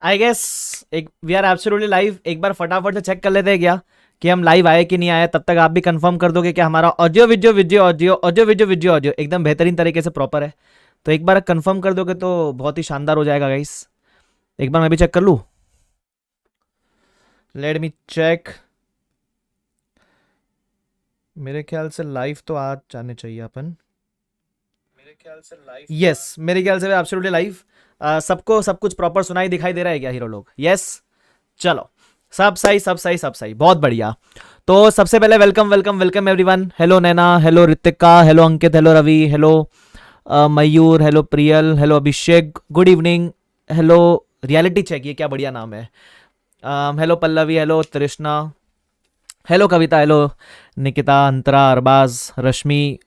I guess एक we are absolutely live. एक बार फटाफट से चेक कर लेते हैं क्या कि हम लाइव आए कि नहीं आए। तब तक आप भी कंफर्म कर दोगे कि हमारा audio video video audio audio video video audio एकदम बेहतरीन तरीके से प्रॉपर है। तो एक बार कंफर्म कर दोगे तो बहुत ही शानदार हो जाएगा गाइस। एक बार मैं भी चेक कर लूँ। Let me check. मेरे ख्याल से लाइव तो आज जाने चाहिए अपन। यस, मेरे ख्याल से एब्सोल्युटली लाइव। सबको सब कुछ प्रॉपर सुनाई दिखाई दे रहा है क्या हीरो लोग? यस, चलो सब सही सब सही सब सही, बहुत बढ़िया। तो सबसे पहले welcome welcome welcome everyone. Hello Naina, hello Ritika, hello Ankit, hello Ravi, hello Mayur, hello Priyal, hello Abhishek, good evening. Hello reality check, ये क्या बढ़िया नाम है। Hello Pallavi, hello Trishna, hello Kavita, hello Nikita, Antara, Arbaz, Rashmi,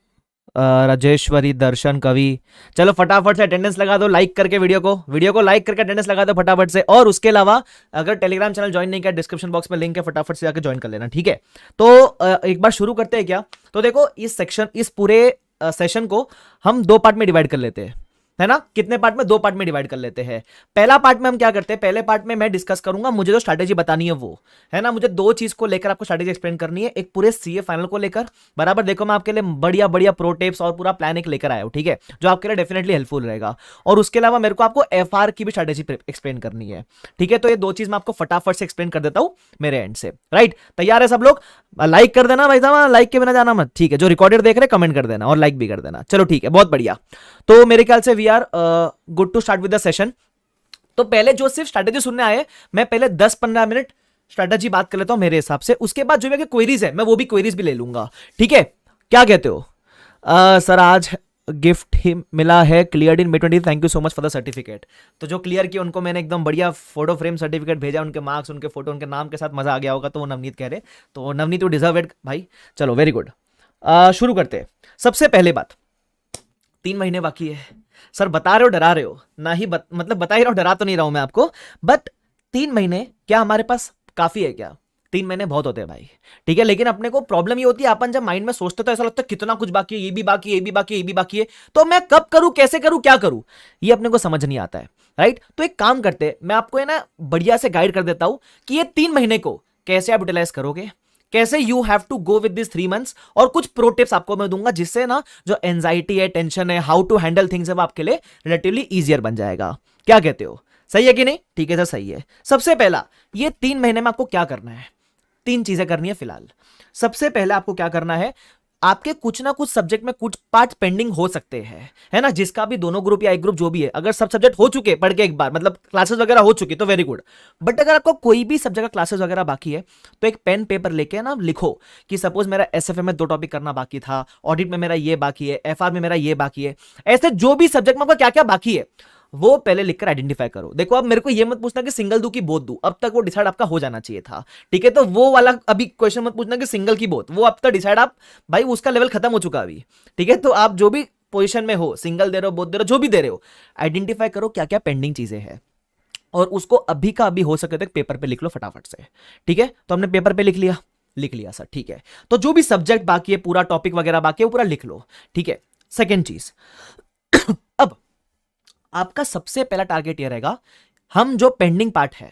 Rajeshwari, Darshan, Kavi. चलो फटाफट से अटेंडेंस लगा दो लाइक करके, वीडियो को लाइक करके अटेंडेंस लगा दो फटाफट से। और उसके अलावा अगर टेलीग्राम चैनल ज्वाइन नहीं किया, डिस्क्रिप्शन बॉक्स में लिंक है, फटाफट से जाकर ज्वाइन कर लेना, ठीक है। तो एक बार शुरू करते हैं क्या। तो देखो इस पूरे सेशन को हम दो पार्ट में डिवाइड कर लेते हैं, है ना। कितने पार्ट में? दो पार्ट में डिवाइड कर लेते हैं। पहला पार्ट में हम क्या करते हैं, पहले पार्ट में मैं डिस्कस करूंगा, मुझे जो स्ट्रैटेजी बतानी है वो, है ना। मुझे दो चीज को लेकर आपको स्ट्रैटेजी एक्सप्लेन करनी है, एक पूरे सीए फाइनल को लेकर। बराबर, देखो मैं आपके लिए बढ़िया बढ़िया प्रो टिप्स और पूरा प्लान एक लेकर आया हूं, ठीक है, जो आपके लिए डेफिनेटली हेल्पफुल रहेगा। और उसके अलावा मेरे को आपको एफआर की भी स्ट्रैटेजी एक्सप्लेन करनी है, ठीक है। तो ये दो चीज मैं आपको फटाफट से एक्सप्लेन कर देता हूं मेरे एंड से। राइट, तैयार है सब लोग? लाइक कर देना भाई साहब, लाइक के बिना जाना मत, ठीक है। जो रिकॉर्डेड देख रहे कमेंट कर देना और लाइक भी कर देना। चलो ठीक है, बहुत बढ़िया। तो मेरे ख्याल से we are good to start with the session. तो पहले जो सिर्फ स्ट्रैटेजी सुनने आए, मैं पहले 10-15 मिनट स्ट्रैटेजी बात कर लेता हूं मेरे हिसाब से। उसके बाद जो भी क्वेरीज है मैं वो भी क्वेरीज भी ले लूंगा, ठीक है। क्या कहते हो? सर आज गिफ्ट ही मिला है, clear in May 20, thank you so much for the certificate. तो जो क्लियर किया उनको मैंने एकदम बढ़िया फोटो फ्रेम सर्टिफिकेट भेजा, उनके मार्क्स, उनके फोटो, उनके नाम के साथ, मजा आ गया होगा। तो वो नवनीत कह रहे, तो नवनीत टू डिजर्व इट भाई। चलो वेरी गुड, शुरू करते हैं। सबसे पहले बात, 3 महीने बाकी है। सर बता रहे हो डरा रहे हो ना ही मतलब बता ही रहा हूं, डरा तो नहीं रहा हूं मैं आपको। बट 3 महीने क्या हमारे पास काफी है क्या? 3 महीने बहुत होते हैं भाई, ठीक है। लेकिन अपने को प्रॉब्लम ये होती है, अपन जब माइंड में सोचते तो ऐसा लगता है कितना कुछ बाकी है, ये भी बाकी है, ये भी बाकी है, ये भी बाकी है। तो मैं कब करूं, कैसे करूं, क्या करूं, ये अपने को समझ नहीं आता है। राइट, तो एक काम करते हैं, मैं आपको है ना बढ़िया से गाइड कर देता हूं कि ये 3 महीने को कैसे आप यूटिलाइज करोगे, कैसे you have to go with this 3 months. और कुछ प्रो टिप्स आपको मैं दूंगा जिससे ना जो एंजाइटी है, टेंशन है, हाउ टू हैंडल थिंग्स है, वो आपके लिए रिलेटिवली इजियर बन जाएगा। क्या कहते हो? सही है कि नहीं? ठीक है सर, सही है। सबसे पहला, ये 3 महीने में आपको क्या करना है? 3 चीजें करनी है फिलहाल। सबसे पहले आपको क्या करना है, आपके कुछ ना कुछ सब्जेक्ट में कुछ पार्ट पेंडिंग हो सकते हैं, है ना। जिसका भी दोनों ग्रुप या एक ग्रुप जो भी है, अगर सब सब्जेक्ट हो चुके पढ़ के एक बार, मतलब क्लासेस वगैरह हो चुकी, तो वेरी गुड। बट अगर आपको कोई भी सब्जेक्ट का क्लासेस वगैरह बाकी है, तो एक पेन पेपर लेके ना लिखो कि सपोज मेरा एसएफए में 2 टॉपिक करना बाकी था, ऑडिट में मेरा ये बाकी है, एफआर में मेरा ये बाकी है। ऐसे जो भी सब्जेक्ट में आपका क्या क्या बाकी है वो पहले लिखकर आइडेंटिफाई करो। देखो अब मेरे को ये मत पूछना कि सिंगल दू की बोथ दू, अब तक वो डिसाइड आपका हो जाना चाहिए था, ठीक है। तो वो वाला अभी क्वेश्चन मत पूछना कि सिंगल की बोथ, वो अब तक डिसाइड आप भाई, उसका लेवल खत्म हो चुका अभी, ठीक है। तो आप जो भी पोजीशन में हो, सिंगल दे रहे हो, बोथ दे रहे हो, जो भी दे रहे हो, आइडेंटिफाई करो क्या क्या पेंडिंग चीजें हैं, और उसको अभी का अभी हो सके तो पेपर पे लिख लो फटाफट से, ठीक है। तो हमने पेपर पे लिख लिया सर, ठीक है। तो जो भी सब्जेक्ट बाकी है, पूरा टॉपिक वगैरह बाकी है, वो पूरा लिख लो, ठीक है। सेकेंड चीज, अब आपका सबसे पहला टारगेट ये रहेगा, हम जो पेंडिंग पार्ट है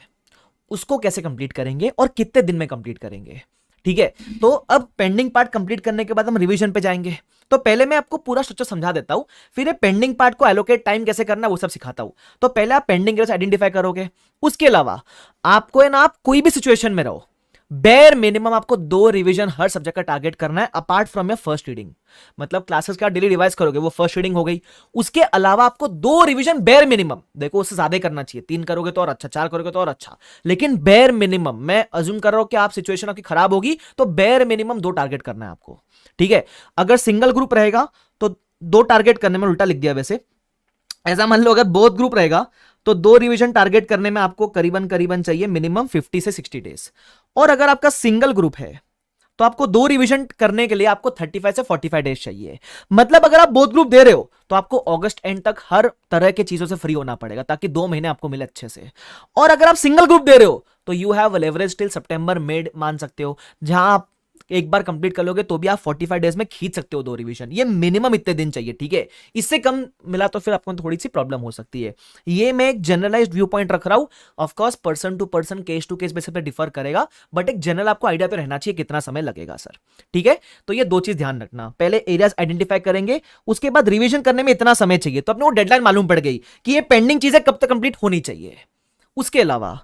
उसको कैसे कंप्लीट करेंगे और कितने दिन में कंप्लीट करेंगे, ठीक है। तो अब पेंडिंग पार्ट कंप्लीट करने के बाद हम रिवीजन पे जाएंगे। तो पहले मैं आपको पूरा स्ट्रक्चर समझा देता हूं, फिर ये पेंडिंग पार्ट को एलोकेट टाइम कैसे करना है वो सब सिखाता हूं। तो पहले आप पेंडिंग एरर्स आइडेंटिफाई करोगे। उसके अलावा आपको है ना, आप कोई भी सिचुएशन में रहो, बेयर मिनिमम आपको 2 रिवीजन हर सब्जेक्ट का टारगेट करना है, apart from your first reading. मतलब क्लासेस का डेली रिवाइज करोगे, वो फर्स्ट रीडिंग हो गई। उसके अलावा आपको 2 रिवीजन बेयर मिनिमम, देखो उससे ज्यादा करना चाहिए, 3 करोगे तो और अच्छा, 4 करोगे तो और अच्छा, लेकिन बेयर मिनिमम, मैं अज्यूम कर रहा हूं कि आप सिचुएशन आपकी खराब होगी, तो बेयर मिनिमम 2 टारगेट करना है आपको, ठीक है। अगर सिंगल ग्रुप रहेगा तो 2 टारगेट करने में, उल्टा लिख दिया वैसे, ऐसा मान लो अगर बोथ ग्रुप रहेगा तो 2 रिवीजन टारगेट करने में आपको करीबन करीबन चाहिए मिनिमम 50 से 60 डेज। और अगर आपका सिंगल ग्रुप है तो आपको 2 रिवीजन करने के लिए आपको 35 से 45 डेज चाहिए। मतलब अगर आप बोथ ग्रुप दे रहे हो तो आपको अगस्त एंड तक हर तरह की चीजों से फ्री होना पड़ेगा, ताकि 2 महीने आपको मिले अच्छे से। और अगर आप सिंगल ग्रुप दे रहे हो तो you have leverage till September mid, मान सकते हो, जहां आप एक बार कंप्लीट कर लोगे तो भी आप 45 डेज में खींच सकते हो 2 रिवीजन। ये मिनिमम इतने दिन चाहिए, ठीक है। इससे कम मिला तो फिर आपको थोड़ी सी प्रॉब्लम हो सकती है। ये मैं एक जनरलाइज्ड व्यू पॉइंट रख रहा हूं, of course person to person, case to case basis पे डिफर करेगा, बट एक जनरल आपको आइडिया तो रहना चाहिए कितना समय लगेगा सर, ठीक है। तो ये 2 चीज ध्यान रखना, पहले एरियाज आइडेंटिफाई करेंगे, उसके बाद रिवीजन करने में इतना समय चाहिए, तो अपने को डेडलाइन मालूम पड़ गई कि ये पेंडिंग चीजें कब तक कंप्लीट होनी चाहिए। उसके अलावा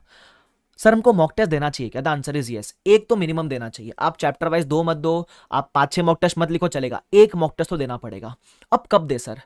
सर हमको मॉक टेस्ट देना चाहिए क्या? द आंसर इज यस, एक तो मिनिमम देना चाहिए। आप चैप्टर वाइज 2 मत दो, आप 5-6 मॉक टेस्ट मत लिखो, चलेगा, एक मॉक टेस्ट तो देना पड़ेगा। अब कब दे सर?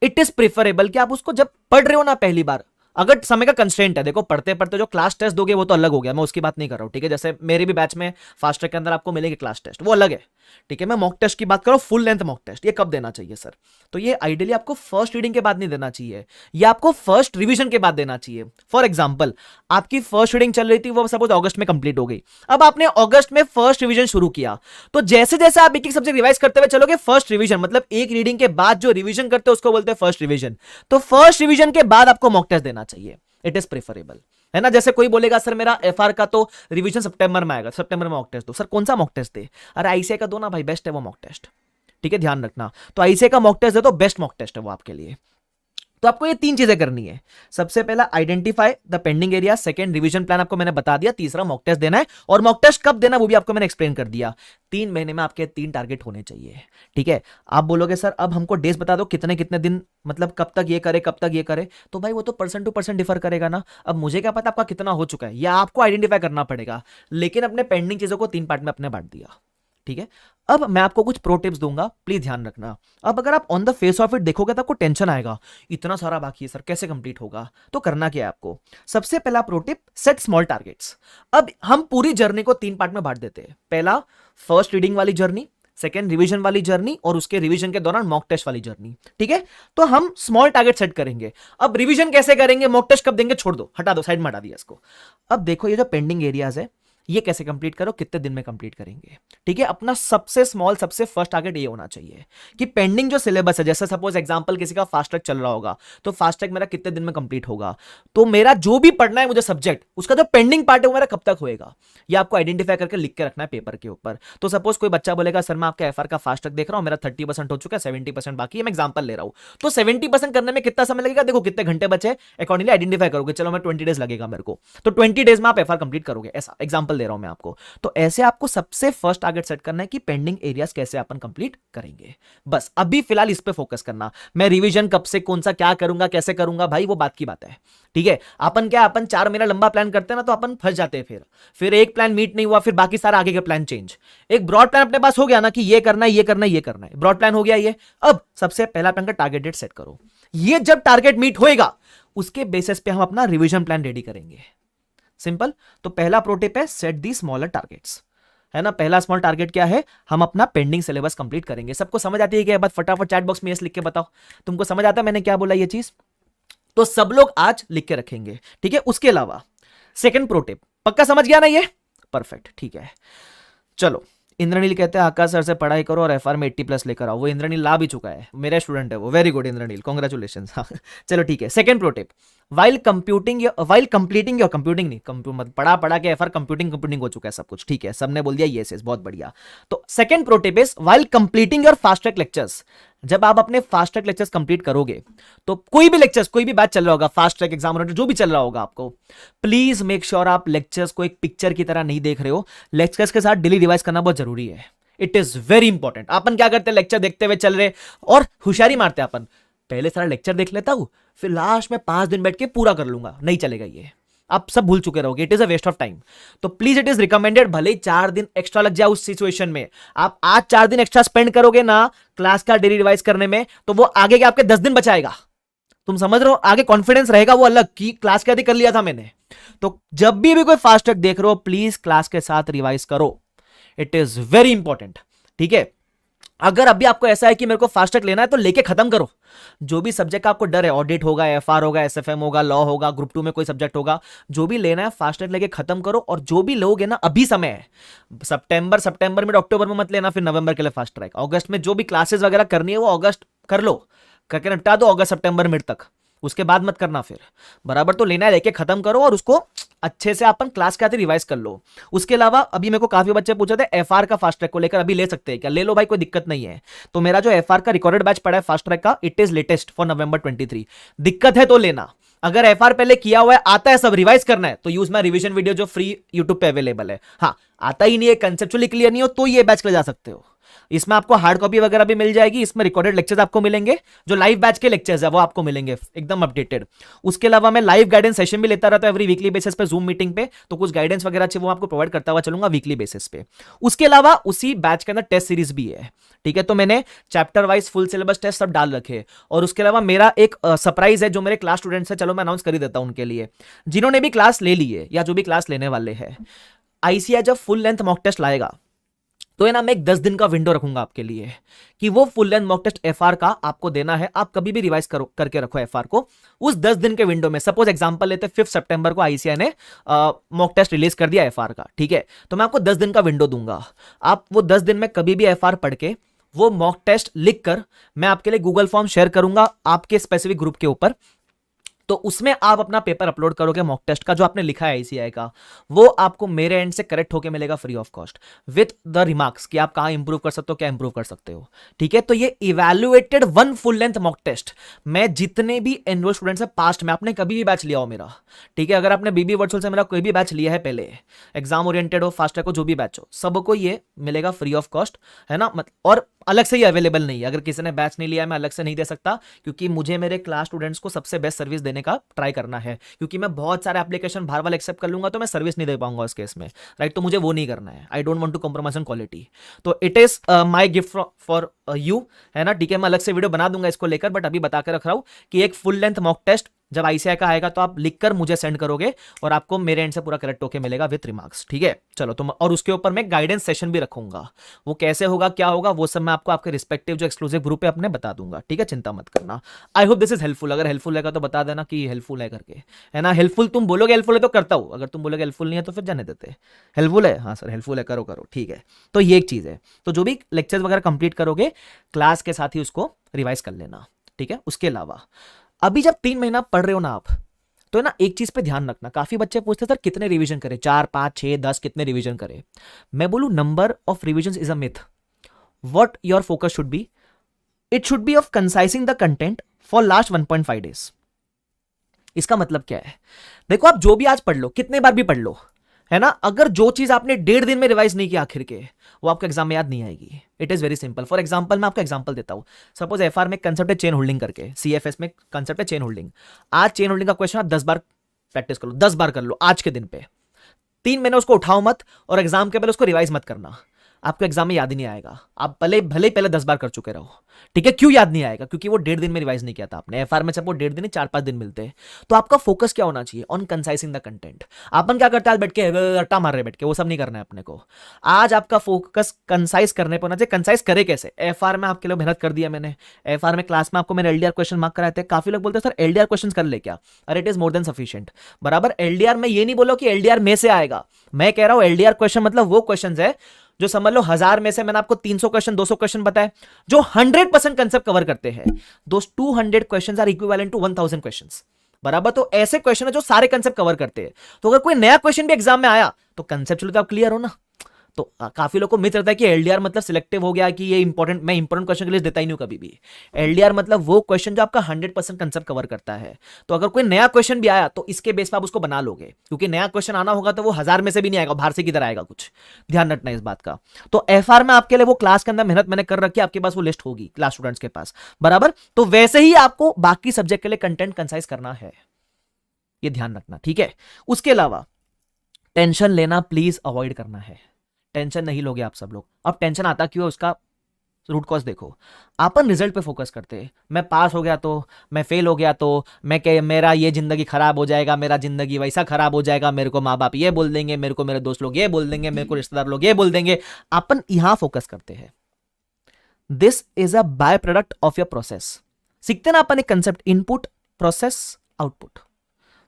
इट इज प्रिफरेबल कि आप उसको जब पढ़ रहे हो ना पहली बार, अगर समय का कंस्ट्रेंट है, देखो पढ़ते पढ़ते जो क्लास टेस्ट दोगे वो तो अलग हो गया, मैं उसकी बात नहीं कर रहा हूं, ठीक है। जैसे मेरे भी बैच में फास्ट ट्रैक के अंदर आपको मिलेंगे क्लास टेस्ट, वो अलग है, ठीक है। मैं मॉक टेस्ट की बात कर रहा हूं, फुल लेंथ मॉक टेस्ट। ये कब देना चाहिए सर? तो ये आइडियली आपको फर्स्ट रीडिंग के बाद नहीं देना चाहिए, या आपको फर्स्ट रिवीजन के बाद देना चाहिए। फॉर एग्जाम्पल, आपकी फर्स्ट रीडिंग चल रही थी, वो सपोज अगस्त में कंप्लीट हो गई, अब आपने अगस्त में फर्स्ट रिवीजन शुरू किया, तो जैसे जैसे आप एक एक सब्जेक्ट रिवाइज करते हुए चलोगे, फर्स्ट रिवीजन मतलब एक रीडिंग के बाद जो रिवीजन करते हैं उसको बोलते हैं फर्स्ट रिवीजन। तो फर्स्ट रिवीजन के बाद आपको मॉक टेस्ट देना चाहिए, इट इज प्रेफरेबल, है ना। जैसे कोई बोलेगा सर मेरा एफआर का तो रिवीजन सितंबर में आएगा, सितंबर में मॉक टेस्ट दो। सर कौन सा मॉक टेस्ट दे? अरे आईसीए का दो ना भाई, बेस्ट है वो मॉक टेस्ट, ठीक है, ध्यान रखना। तो आईसीए का मॉक टेस्ट दे तो बेस्ट मॉक टेस्ट है वो आपके लिए। तो आपको ये 3 चीजें करनी है। सबसे पहला identify the pending area, second revision plan आपको मैंने बता दिया, तीसरा मॉक टेस्ट देना है। और मॉक टेस्ट कब देना वो भी आपको मैंने एक्सप्लेन कर दिया। 3 महीने में आपके 3 टारगेट होने चाहिए, ठीक है। आप बोलोगे सर अब हमको डेज बता दो कितने कितने दिन, मतलब कब तक ये करे कब तक ये करे, तो भाई वो तो पर्सन टू पर्सन डिफर करेगा ना। अब मुझे क्या पता आपका कितना हो चुका है, या आपको आइडेंटिफाई करना पड़ेगा। लेकिन अपने पेंडिंग चीजों को 3 पार्ट में अपने बांट दिया, ठीक है। अब मैं आपको कुछ प्रो टिप्स दूंगा, प्लीज ध्यान रखना। अब अगर आप on the face of it देखोगे तो आपको टेंशन आएगा, इतना सारा बाकी है सर, कैसे कंप्लीट होगा? तो करना क्या है आपको? सबसे पहला pro tip, set small targets. अब हम पूरी जर्नी को 3 पार्ट में बांट देते हैं। पहला फर्स्ट रीडिंग वाली जर्नी, सेकेंड रिवीजन वाली जर्नी, और उसके रिवीजन के दौरान मॉक टेस्ट वाली जर्नी, ठीक है। तो हम स्मॉल टारगेट सेट करेंगे। अब रिवीजन कैसे करेंगे, मॉक टेस्ट कब देंगे, छोड़ दो, हटा दो, साइड में हटा दिया इसको। अब देखो ये जो पेंडिंग एरियाज है ये कैसे कंप्लीट करो, कितने दिन में कंप्लीट करेंगे, ठीक है। अपना सबसे स्मॉल सबसे फर्स्ट टारगेट ये होना चाहिए कि पेंडिंग जो सिलेबस है, जैसे सपोज एग्जांपल किसी का फास्ट ट्रैक चल रहा होगा, तो फास्ट ट्रैक मेरा कितने दिन में कंप्लीट होगा, तो मेरा जो भी पढ़ना है मुझे सब्जेक्ट, उसका जो पेंडिंग पार्ट है वो मेरा कब तक होएगा, ये आपको आइडेंटिफाई करके लिख के रखना है पेपर के ऊपर। तो सपोज कोई बच्चा बोलेगा सर मैं आपका एफआर का फास्ट ट्रैक देख रहा हूं, मेरा 30% हो चुका है, 70% बाकी है, मैं एग्जांपल ले रहा हूं, तो 70% करने में कितना समय लगेगा, देखो कितने घंटे बचे, अकॉर्डिंगली आइडेंटिफाई करोगे, चलो मैं 20 डेज लगेगा मेरे को, तो 20 डेज में आप एफआर कंप्लीट करोगे, ऐसा एग्जांपल दे रहा हूं मैं आपको। तो ऐसे आपको सबसे फर्स्ट टारगेट सेट करना है कि पेंडिंग एरियाज कैसे अपन कंप्लीट करेंगे, बस अभी फिलहाल इस पे फोकस करना। मैं रिवीजन कब से कौन सा क्या करूंगा कैसे करूंगा भाई वो बात की बात है, ठीक है। अपन 4 महीना लंबा प्लान करते हैं ना, तो अपन फंस जाते हैं, फिर एक प्लान मीट नहीं हुआ, फिर बाकी सारा आगे के प्लान चेंज। एक ब्रॉड प्लान अपने पास हो गया ना कि ये करना है ये करना है ये करना है, ब्रॉड प्लान हो गया ये। अब सबसे पहला प्लान का टारगेट डेट सेट करो, ये जब टारगेट मीट होएगा उसके बेसिस पे हम अपना रिवीजन प्लान रेडी करेंगे, सिंपल। तो पहला प्रो टिप है सेट दी स्मॉलर टारगेट्स, है ना। पहला स्मॉल टारगेट क्या है, हम अपना पेंडिंग सिलेबस कंप्लीट करेंगे। सबको समझ आती है क्या बात? फटाफट चैट बॉक्स में यस लिख के बताओ, तुमको समझ आता है मैंने क्या बोला ये चीज? तो सब लोग आज लिख के रखेंगे, ठीक है। उसके अलावा सेकंड प्रो टिप, पक्का समझ गया ना ये? परफेक्ट, ठीक है। चलो, इंद्रनील कहते हैं आकाश सर से पढ़ाई करो और एफआर में 80+ लेकर आओ। वो इंद्रनील ला भी चुका है, मेरा स्टूडेंट है वो, वेरी गुड इंद्रनील, कांग्रेचुलेशंस। हाँ चलो ठीक है। Second pro tip, while completing your computing नहीं पढ़ा के एफआर कंप्यूटिंग हो चुका है सब कुछ, ठीक है, सबने बोल दिया यस, बहुत बढ़िया। तो second pro tip is while completing your fast track lectures, जब आप अपने फास्ट ट्रैक लेक्चर्स कंप्लीट करोगे, तो कोई भी लेक्चर्स कोई भी बैच चल रहा होगा, फास्ट ट्रैक एग्जाम जो भी चल रहा होगा, आपको प्लीज मेक श्योर आप लेक्चर्स को एक पिक्चर की तरह नहीं देख रहे हो, लेक्चर्स के साथ डेली रिवाइज करना बहुत जरूरी है, इट इज वेरी इंपॉर्टेंट। अपन क्या करते हैं, लेक्चर देखते हुए चल रहे और होशियारी मारते हैं अपन, पहले सारा लेक्चर देख लेता हूं फिर लास्ट में 5 दिन बैठ के पूरा कर लूंगा, नहीं चलेगा ये, आप सब भूल चुके रहोगे, it is a waste of time. तो प्लीज इट इज रिकमेंडेड, भले ही 4 दिन एक्स्ट्रा लग जाए उस सिचुएशन में, आप आज 4 दिन एक्स्ट्रा स्पेंड करोगे ना क्लास का डेली रिवाइज करने में, तो वो आगे के आपके 10 दिन बचाएगा। तुम समझ रहे हो, आगे कॉन्फिडेंस रहेगा वो अलग की क्लास के आदि कर लिया था मैंने। तो जब भी कोई फास्ट ट्रैक देख रहे हो प्लीज क्लास के साथ रिवाइज करो, इट इज वेरी इंपॉर्टेंट, ठीक है। अगर अभी आपको ऐसा है कि मेरे को फास्ट ट्रैक लेना है तो लेके खत्म करो, जो भी सब्जेक्ट का आपको डर है, ऑडिट होगा, एफआर होगा, एसएफएम होगा, लॉ होगा, ग्रुप 2 में कोई सब्जेक्ट होगा, जो भी लेना है फास्ट ट्रैक लेके खत्म करो। और जो भी लोगे ना, अभी समय है, सितंबर में अक्टूबर में मत लेना, फिर नवंबर के लिए फास्ट ट्रैक। अगस्त में जो भी क्लासेस वगैरह करनी है वो अगस्त कर लो, करके निपटा दो अगस्त सितंबर मिड तक, उसके बाद मत करना फिर, बराबर। तो लेना है लेके खत्म करो और उसको अच्छे से अपन क्लास के आते रिवाइज कर लो। उसके अलावा अभी मेरे को काफी बच्चे पूछे थे एफआर का फास्ट ट्रैक को लेकर, अभी ले सकते हैं क्या? ले लो भाई, कोई दिक्कत नहीं है। तो मेरा जो एफआर का रिकॉर्डेड बैच पड़ा है फास्ट ट्रैक का, इट इज लेटेस्ट फॉर नवंबर 23। दिक्कत है तो लेना। अगर एफआर पहले किया हुआ है, आता है, सब रिवाइज करना है, तो यूज माय रिवीजन वीडियो जो फ्री यूट्यूब पे अवेलेबल है। हाँ, आता ही नहीं है, कंसेप्चुअली क्लियर नहीं हो, तो ये बैच ले जा सकते हो। इसमें आपको हार्ड कॉपी वगैरह भी मिल जाएगी, इसमें रिकॉर्डेड लेक्चर्स आपको मिलेंगे, जो लाइव बैच के लेक्चर्स है वो आपको मिलेंगे एकदम अपडेटेड। उसके अलावा मैं लाइव गाइडेंस सेशन भी लेता रहता हूं एवरी वीकली बेसिस पे जूम मीटिंग पे, तो कुछ गाइडेंस वगैरह चाहिए वो आपको प्रोवाइड करता हुआ चलूंगा वीकली बेसिस पे। उसके अलावा उसी बैच के अंदर टेस्ट सीरीज भी है, ठीक है। तो मैंने chapter wise full syllabus test सब डाल रखे। और उसके अलावा मेरा एक सरप्राइज है जो मेरे क्लास स्टूडेंट्स है, चलो मैं अनाउंस कर ही देता हूं उनके लिए, जिन्होंने भी क्लास ले ली है या जो भी क्लास लेने वाले हैं। आईसीआई जब फुल लेंथ मॉक टेस्ट लाएगा तो है ना, मैं एक 10 दिन का विंडो रखूंगा आपके लिए कि वो full length mock test FR का आपको देना है। आप कभी भी रिवाइज करो, करके रखो एफआर को उस 10 दिन के विंडो में। सपोज एग्जांपल लेते 5 सितंबर को आईसीआई ने मॉक टेस्ट रिलीज कर दिया एफआर का, ठीक है। तो मैं आपको 10 दिन का विंडो दूंगा। आप वो 10 दिन में कभी भी एफआर पढ़ के वो मॉक टेस्ट लिख कर मैं आपके लिए गूगल फॉर्म शेयर करूंगा आपके स्पेसिफिक ग्रुप के ऊपर। तो उसमें आप अपना पेपर अपलोड करोगे मॉक टेस्ट का जो आपने लिखा है आईसीआई का, वो आपको मेरे एंड से करेक्ट होके मिलेगा free of cost with the remarks कि आप कहां इंप्रूव कर सकते हो, क्या इंप्रूव कर सकते हो, ठीक है। तो ये evaluated 1 full length mock test मैं जितने भी एनरोल स्टूडेंट्स है पास्ट में, आपने कभी भी बैच लिया हो मेरा, ठीक है, अगर आपने बीबी वर्चुअल से मेरा कोई भी बैच लिया है पहले, एग्जाम ओरिएंटेड हो, फास्ट ट्रैक हो, जो भी बैच हो, सबको ये मिलेगा फ्री ऑफ कॉस्ट, है ना। और अलग से ही अवेलेबल नहीं है। अगर किसी ने बैच नहीं लिया है मैं अलग से नहीं दे सकता, क्योंकि मुझे मेरे क्लास स्टूडेंट्स को सबसे बेस्ट सर्विस देने का ट्राई करना है। क्योंकि मैं बहुत सारे एप्लीकेशन बाहर वाले एक्सेप्ट कर लूंगा तो मैं सर्विस नहीं दे पाऊंगा उस केस में, राइट। तो मुझे वो नहीं करना है। I don't want to compromise on quality. तो it is my gift for you, है ना, ठीक है। मैं अलग से वीडियो बना दूंगा इसको लेकर, बट अभी बता के रख रहा हूं कि एक फुल लेंथ मॉक टेस्ट जब आईसीआई का आएगा तो आप लिखकर मुझे सेंड करोगे और आपको मेरे एंड से पूरा करेक्ट होके मिलेगा विद रिमार्क्स, ठीक है। चलो, तो और उसके ऊपर मैं गाइडेंस सेशन भी रखूंगा। वो कैसे होगा, क्या होगा, वो सब मैं आपको आपके रिस्पेक्टिव जो एक्सक्लूसिव ग्रुप है अपने बता दूंगा, ठीक है। चिंता मत करना। I hope this is helpful. अगर हेल्पफुल है तो बता देना कि हेल्पफुल है करके, है ना। हेल्पफुल तुम बोलोगे हेल्पफुल है तो करता हूं, अगर तुम बोलोगे हेल्पफुल नहीं है तो फिर जाने देते। हेल्पफुल है, हाँ सर हेल्पफुल है, करो करो, ठीक है। तो ये एक चीज है। तो जो भी लेक्चर्स वगैरह कंप्लीट करोगे क्लास के साथ ही उसको रिवाइज कर लेना, ठीक है। उसके अलावा अभी जब 3 महीना पढ़ रहे हो ना आप, तो है ना, एक चीज पे ध्यान रखना। काफी बच्चे पूछते सर कितने रिवीजन करें, 4, 5, 6, 10 कितने रिवीजन करें। मैं बोलूं number of revision is a myth. What your focus should be, it should be of concising the content for last 1.5 days. इसका मतलब क्या है, देखो आप जो भी आज पढ़ लो, कितने बार भी पढ़ लो, है ना, अगर जो चीज आपने 1.5 दिन में रिवाइज नहीं किया आखिर के, वो आपको एग्जाम में याद नहीं आएगी। It is very simple. For example मैं आपको एग्जांपल देता हूं। सपोज एफआर में कंसेप्ट है चेन होल्डिंग करके, सीएफएस में कंसेप्ट है चेन होल्डिंग। आज चेन होल्डिंग का क्वेश्चन आप 10 बार प्रैक्टिस कर लो, 10 बार कर लो आज के दिन पे। 3 महीने उसको उठाओ मत और एग्जाम के पहले उसको रिवाइज मत करना, आपको एग्जाम में याद ही नहीं आएगा। आप भले भले पहले 10 बार कर चुके रहो, ठीक है। क्यों याद नहीं आएगा, क्योंकि वो 1.5 दिन में रिवाइज नहीं किया था आपने। एफआर में जब वो 1.5 दिन 4-5 दिन मिलते हैं, तो आपका फोकस क्या होना चाहिए, ऑन कंसाइजिंग द कंटेंट। अपन क्या करते हैं, बैठ के रट्टा मार रहे बैठ के, वो सब नहीं करना है अपने को। आज आपका फोकस कंसाइज करने पर होना चाहिए। कंसाइज करे कैसे, एफआर में आपके लिए मेहनत कर दिया मैंने, एफआर में क्लास में आपको मैंने एलडीआर क्वेश्चन मार्क कराए थे। काफी लोग बोलते हैं सर एलडीआर क्वेश्चन कर ले क्या, अरे it is more than sufficient, बराबर। एलडीआर में ये नहीं बोलो कि एलडीआर में से आएगा, मैं कह रहा हूं एलडीआर क्वेश्चन मतलब वो क्वेश्चन है जो समझ लो 1000 में से मैंने आपको 300 क्वेश्चन 200 क्वेश्चन बताए जो 100% कंसेप्ट कवर करते हैं। Those 200 questions are equivalent to 1000 questions, बराबर। तो ऐसे क्वेश्चन है जो सारे कंसेप्ट कवर करते हैं। तो अगर कोई नया क्वेश्चन भी एग्जाम में आया तो कंसेप्चुअली तो आप क्लियर हो ना। तो काफी लोगों को मिथ रहता है कि एलडीआर मतलब सिलेक्टिव हो गया, कि ये इंपॉर्टेंट, मैं इंपॉर्टेंट क्वेश्चन के लिए देता ही नहीं कभी भी। एलडीआर मतलब वो क्वेश्चन जो आपका 100% कंसेप्ट कवर करता है। तो अगर कोई नया क्वेश्चन भी आया तो इसके बेस पर आप उसको बना लोगे, क्योंकि नया क्वेश्चन आना होगा तो वो 1000 में से भी नहीं आएगा, बाहर से किधर आएगा, कुछ ध्यान रखना इस बात का। तो एफआर में आपके लिए वो क्लास के अंदर मेहनत मैंने कर रखी है, आपके पास वो लिस्ट होगी क्लास स्टूडेंट्स के पास, बराबर। तो वैसे ही आपको बाकी सब्जेक्ट के लिए कंटेंट कंसाइज करना है, ये ध्यान रखना, ठीक है। उसके अलावा टेंशन लेना प्लीज अवॉइड करना है। टेंशन नहीं लोगे आप सब लोग। अब टेंशन आता क्यों है उसका रूट कॉज देखो। अपन रिजल्ट पे फोकस करते हैं, मैं पास हो गया तो, मैं फेल हो गया तो, मैं कह मेरा ये जिंदगी खराब हो जाएगा, मेरा जिंदगी वैसा खराब हो जाएगा, मेरे को माँ बाप ये बोल देंगे, मेरे को मेरे दोस्त लोग ये बोल देंगे, मेरे को रिश्तेदार लोग ये बोल देंगे। अपन यहां फोकस करते हैं। This is a by product of your process. सीखते ना अपन एक कंसेप्ट, इनपुट प्रोसेस आउटपुट,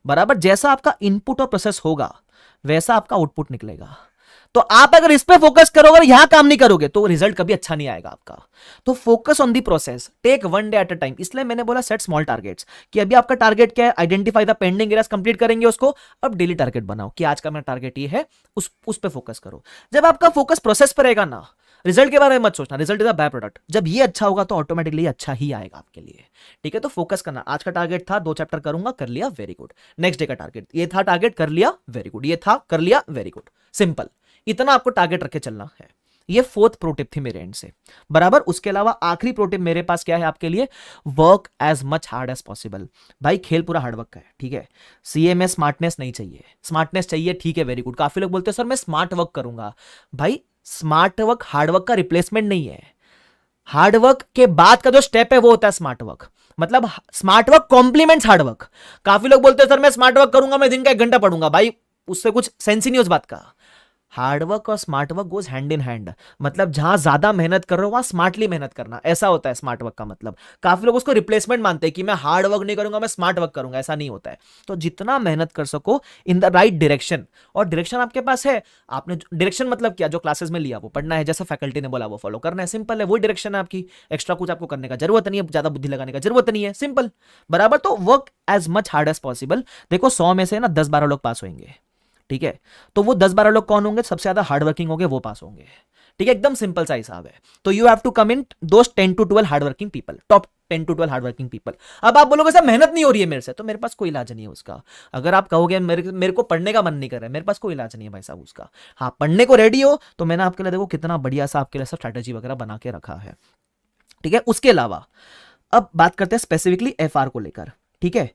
बराबर। जैसा आपका इनपुट और प्रोसेस होगा वैसा आपका आउटपुट निकलेगा। तो आप अगर इस पे फोकस करोगे और यहां काम नहीं करोगे तो रिजल्ट कभी अच्छा नहीं आएगा आपका। तो focus on the process, take one day at a time. इसलिए मैंने बोला सेट स्मॉल टारगेट्स, कि अभी आपका टारगेट क्या है, identify the pending areas, complete करेंगे उसको। अब डेली टारगेट बनाओ कि आज का मेरा टारगेट ये है, उस पे फोकस करो। जब आपका फोकस प्रोसेस पर रहेगा ना, रिजल्ट के बारे में मत सोचना, result is a by product. जब ये अच्छा होगा तो ऑटोमेटिकली अच्छा ही आएगा आपके लिए। ठीक है, तो फोकस करना। आज का टारगेट था 2 चैप्टर करूंगा, कर लिया, वेरी गुड। नेक्स्ट डे का टारगेट ये था, टारगेट कर लिया, वेरी गुड। ये था, कर लिया, वेरी गुड। सिंपल, इतना आपको टारगेट रख के चलना है। ये 4th प्रो टिप थी मेरे एंड से, बराबर। उसके अलावा आखिरी प्रो टिप मेरे पास क्या है आपके लिए, work as much hard as possible. भाई खेल पूरा हार्डवर्क का है, ठीक है। सीए में स्मार्टनेस नहीं चाहिए, स्मार्टनेस चाहिए, ठीक है, वेरी गुड। काफी लोग बोलते हैं सर मैं स्मार्ट वर्क करूंगा। भाई स्मार्ट वर्क हार्डवर्क का रिप्लेसमेंट नहीं है। हार्डवर्क के बाद का जो स्टेप है वो होता है स्मार्ट वर्क। मतलब स्मार्ट वर्क कॉम्प्लीमेंट्स हार्डवर्क। काफी लोग बोलते हैं सर मैं स्मार्ट वर्क करूंगा, मैं दिन का 1 घंटा पढ़ूंगा। भाई उससे कुछ सेंस ही नहीं उस बात का। हार्डवर्क और smart work goes hand in hand. मतलब जहां ज्यादा मेहनत कर रहे हो वहां स्मार्टली मेहनत करना, ऐसा होता है स्मार्ट वर्क का मतलब। काफी लोग उसको रिप्लेसमेंट मानते हैं कि मैं हार्ड वर्क नहीं करूंगा, मैं स्मार्ट वर्क करूंगा। ऐसा नहीं होता है। तो जितना मेहनत कर सको इन द राइट डायरेक्शन, और डायरेक्शन आपके पास है। आपने डायरेक्शन मतलब क्या, जो क्लासेस में लिया वो पढ़ना है, जैसा फैकल्टी ने बोला वो फॉलो करना है, सिंपल है। वही डायरेक्शन है आपकी, एक्स्ट्रा कुछ आपको करने का जरूरत नहीं है, ज्यादा बुद्धि लगाने का जरूरत नहीं है, सिंपल, बराबर। तो work as much hard as possible. देखो 100 में से ना 10-12 लोग पास होंगे, ठीक है। तो वो 10-12 लोग कौन होंगे, सबसे ज्यादा हार्ड वर्किंग होंगे, वो पास होंगे। ठीक है, एकदम सिंपल सा हिसाब है। तो you have to come in those 10 to 12 hard working people, top 10 to 12 hard working people. अब आप बोलोगे सर मेहनत नहीं हो रही है मेरे से, तो मेरे पास कोई इलाज नहीं है उसका। अगर आप कहोगे मेरे को पढ़ने का मन नहीं कर रहा है, मेरे पास कोई इलाज नहीं है भाई साहब उसका। हाँ, पढ़ने को रेडी हो तो मैंने आपके लिए देखो कितना बढ़िया सा आपके लिए सब स्ट्रैटेजी वगैरह बना के रखा है। ठीक है, उसके अलावा अब बात करते हैं स्पेसिफिकली एफआर को लेकर। ठीक है,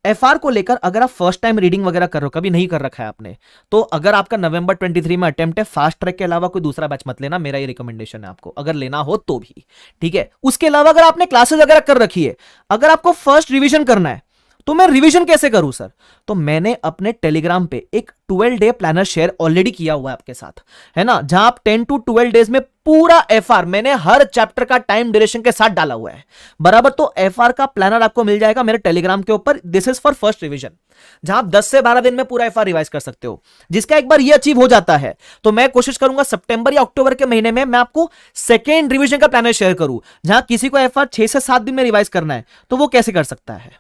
एफआर को लेकर अगर आप फर्स्ट टाइम रीडिंग वगैरह कर रहे हो, कभी नहीं कर रखा है आपने, तो अगर आपका नवंबर 23 में अटेम्प्ट है, फास्ट ट्रैक के अलावा कोई दूसरा बैच मत लेना, मेरा ये रिकमेंडेशन है आपको, अगर लेना हो तो भी। ठीक है, उसके अलावा अगर आपने क्लासेस वगैरह कर रखी है, अगर आपको फर्स्ट रिवीजन करना है, तो मैं रिवीजन कैसे करूं सर? तो मैंने अपने टेलीग्राम पे एक 12 डे प्लानर शेयर ऑलरेडी किया हुआ है आपके साथ, है ना, जहां आप 10 to 12 डेज में पूरा एफआर मैंने हर चैप्टर का टाइम ड्यूरेशन के साथ डाला हुआ है, बराबर। तो एफआर का प्लानर आपको मिल जाएगा मेरे टेलीग्राम के ऊपर, this is for first revision, जहां आप 10 से 12 दिन में पूरा एफआर रिवाइज कर सकते हो। जिसका एक बार ये अचीव हो जाता है तो मैं कोशिश करूंगा सितंबर या अक्टूबर के महीने में मैं आपको सेकेंड रिवीजन का प्लानर शेयर करूं, जहां किसी को एफआर 6 से 7 दिन में रिवाइज करना है तो वो कैसे कर सकता है।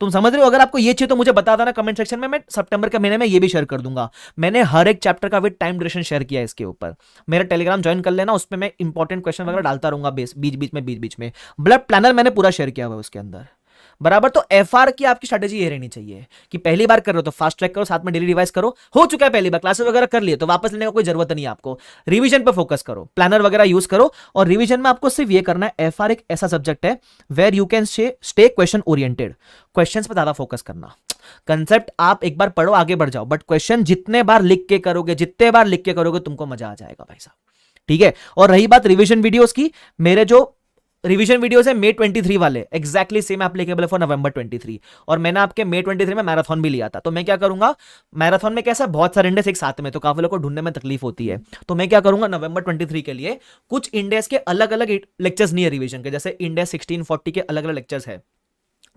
तुम समझ रहे हो? अगर आपको ये चाहिए तो मुझे बता देना कमेंट सेक्शन में, मैं सितंबर के महीने में ये भी शेयर कर दूंगा। मैंने हर एक चैप्टर का विद टाइम ड्यूरेशन शेयर किया है इसके ऊपर। मेरा टेलीग्राम ज्वाइन कर लेना, उसमें मैं इंपॉर्टेंट क्वेश्चन वगैरह डालता रहूंगा बीच बीच में। ब्लड प्लानर मैंने पूरा शेयर किया हुआ है उसके अंदर, बराबर। तो एफआर की आपकी स्ट्रेटेजी ये रहनी चाहिए कि पहली बार कर रहे हो तो फास्ट ट्रैक करो, साथ में डेली रिवाइज करो। हो चुका है पहली बार, क्लासेस वगैरह कर लिए तो वापस लेने का कोई जरूरत नहीं है आपको। रिवीजन पे फोकस करो, प्लानर वगैरह यूज करो, और रिवीजन में आपको सिर्फ ये करना है, एफआर एक ऐसा सब्जेक्ट है where you can stay question oriented. Question पे ज्यादा फोकस करना, कंसेप्ट आप एक बार पढ़ो आगे बढ़ जाओ, बट क्वेश्चन जितने बार लिख के करोगे, जितने बार लिख के करोगे, तुमको मजा आ जाएगा भाई साहब। ठीक है, और रही बात रिवीजन वीडियोस की, मेरे जो रिवीजन वीडियोस है May 23 वाले, एक्जैक्टली सेम एप्लीकेबल है फॉर November 23। और मैंने आपके May 23 में मैराथन भी लिया था। तो मैं क्या करूंगा, मैराथन में कैसा बहुत सारे इंडेक्स एक साथ में, तो काफी लोगों को ढूंढने में तकलीफ होती है। तो मैं क्या करूंगा, November 23 के लिए कुछ इंडेक्स के अलग अलग लेक्चर्स नहीं है रिवीजन के, जैसे इंडेक्स 1640 के अलग अलग लेक्चर्स है,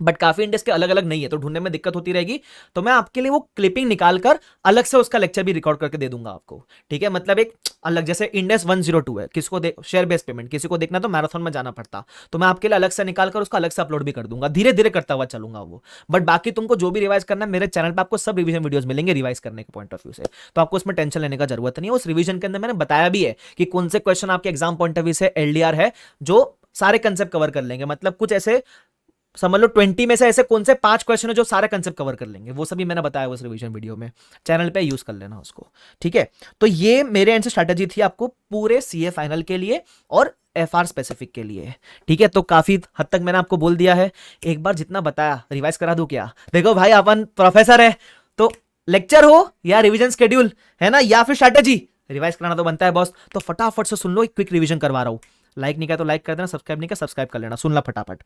बट काफी इंडेक्स के अलग अलग नहीं है, तो ढूंढने में दिक्कत होती रहेगी। तो मैं आपके लिए वो क्लिपिंग निकालकर अलग से उसका लेक्चर भी रिकॉर्ड करके दे दूंगा आपको। ठीक है, मतलब एक अलग, जैसे इंडेक्स 102 है, किसको शेयर बेस्ड पेमेंट किसी को देखना तो मैराथन में जाना पड़ता, तो मैं आपके लिए अलग से निकालकर उसका अलग से अपलोड भी कर दूंगा, धीरे धीरे करता हुआ चलूंगा वो। बट बाकी तुमको जो भी रिवाइज करना है, मेरे चैनल पे आपको सब रिवीजन वीडियोस मिलेंगे रिवाइज करने के पॉइंट ऑफ व्यू से, तो आपको उसमें टेंशन लेने का जरूरत नहीं है। उस रिवीजन के अंदर मैंने बताया भी है कि कौन से क्वेश्चन आपके एग्जाम पॉइंट ऑफ व्यू से एलडीआर है, जो सारे कंसेप्ट कवर कर लेंगे। मतलब कुछ ऐसे समझ लो 20 में से ऐसे कौन से 5 क्वेश्चन है जो सारे कंसेप्ट कवर कर लेंगे, वो सभी मैंने बताया उस रिवीजन वीडियो में, चैनल पे यूज कर लेना उसको। ठीक है, तो ये मेरे एंड से स्ट्रैटेजी थी आपको पूरे सीए फाइनल के लिए और एफआर स्पेसिफिक के लिए। ठीक है, तो काफी हद तक मैंने आपको बोल दिया है, एक बार जितना बताया रिवाइज करा दूं क्या? देखो भाई अपन प्रोफेसर है, तो लेक्चर हो या रिवीजन शेड्यूल है ना, या फिर स्ट्रैटेजी, रिवाइज कराना तो बनता है बॉस। तो फटाफट से सुन लो, एक क्विक रिवीजन करवा रहा हूं। लाइक नहीं किया तो लाइक कर देना, सब्सक्राइब नहीं किया सब्सक्राइब कर लेना, सुन ला फटाफट।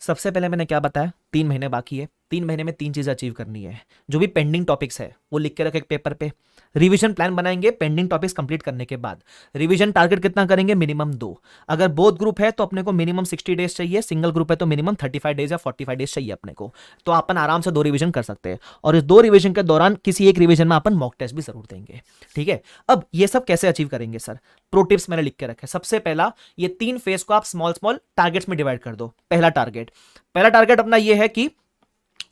सबसे पहले मैंने क्या बताया, 3 महीने बाकी है, 3 महीने में 3 चीजें अचीव करनी है। जो भी पेंडिंग टॉपिक्स है वो लिख के रखे एक पेपर पे। रिवीजन प्लान बनाएंगे पेंडिंग टॉपिक्स कंप्लीट करने के बाद। रिवीजन टारगेट कितना करेंगे, मिनिमम 2। अगर बोथ ग्रुप है तो अपने को मिनिमम 60 डेज चाहिए, सिंगल ग्रुप है तो मिनिमम 35 डेज या 45 डेज चाहिए अपने को। तो अपन आराम से 2 रिवीजन कर सकते हैं, और इस 2 रिवीजन के दौरान किसी एक रिवीजन में अपन मॉक टेस्ट भी जरूर देंगे। ठीक है, अब ये सब कैसे अचीव करेंगे सर, प्रो टिप्स मैंने लिख के रखे। सबसे पहला, ये 3 फेज को आप स्मॉल स्मॉल टारगेट्स में डिवाइड कर दो। पहला टारगेट अपना ये है कि